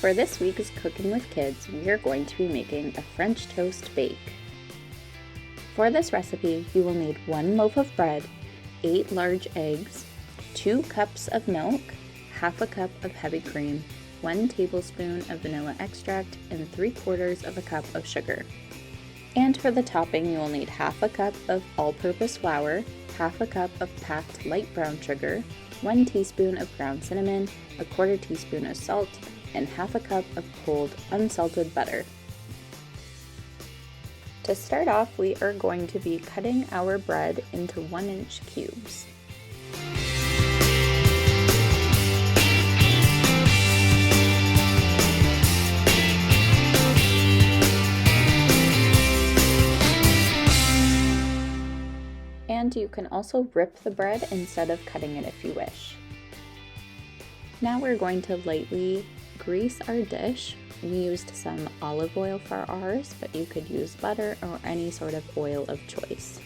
For this week's Cooking with Kids, we are going to be making a French toast bake. For this recipe, you will need 1 loaf of bread, 8 large eggs, 2 cups of milk, half a cup of heavy cream, 1 tablespoon of vanilla extract, and 3/4 of a cup of sugar. And for the topping, you will need half a cup of all-purpose flour, half a cup of packed light brown sugar, 1 teaspoon of ground cinnamon, 1/4 teaspoon of salt, and half a cup of cold unsalted butter. To start off, we are going to be cutting our bread into 1-inch cubes. And you can also rip the bread instead of cutting it if you wish. Now we're going to lightly grease our dish. We used some olive oil for ours, but you could use butter or any sort of oil of choice.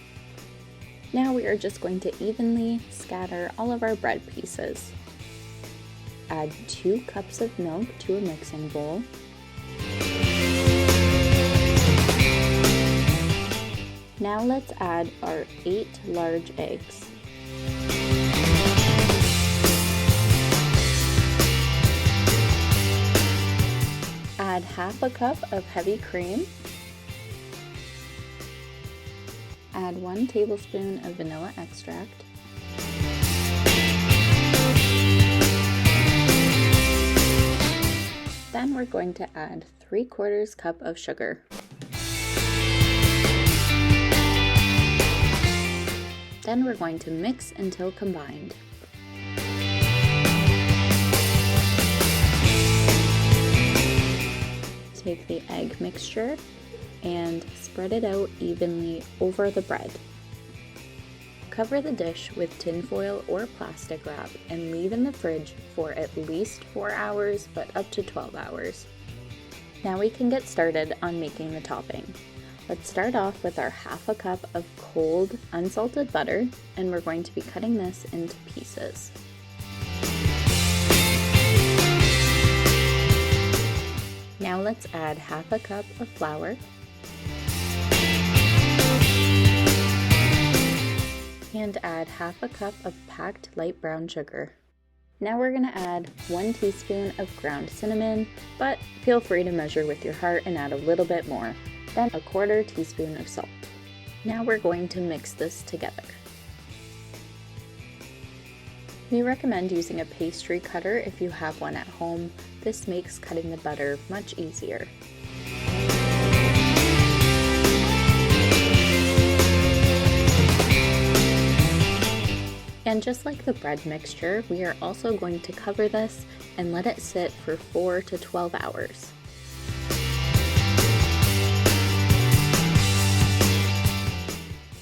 Now we are just going to evenly scatter all of our bread pieces. Add 2 cups of milk to a mixing bowl. Now let's add our 8 large eggs. Add half a cup of heavy cream. Add 1 tablespoon of vanilla extract. Then we're going to add 3/4 cup of sugar. Then we're going to mix until combined. Take the egg mixture and spread it out evenly over the bread. Cover the dish with tinfoil or plastic wrap and leave in the fridge for at least 4 hours, but up to 12 hours. Now we can get started on making the topping. Let's start off with our half a cup of cold unsalted butter, and we're going to be cutting this into pieces. Now let's add half a cup of flour and add half a cup of packed light brown sugar. Now we're going to add 1 teaspoon of ground cinnamon, but feel free to measure with your heart and add a little bit more. Then 1/4 teaspoon of salt. Now we're going to mix this together. We recommend using a pastry cutter if you have one at home. This makes cutting the butter much easier. And just like the bread mixture, we are also going to cover this and let it sit for 4 to 12 hours.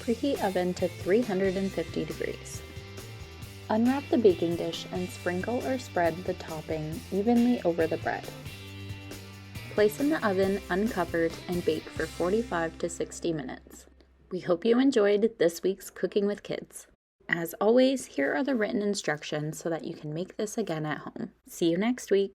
Preheat oven to 350 degrees. Unwrap the baking dish and sprinkle or spread the topping evenly over the bread. Place in the oven uncovered and bake for 45 to 60 minutes. We hope you enjoyed this week's Cooking with Kids. As always, here are the written instructions so that you can make this again at home. See you next week!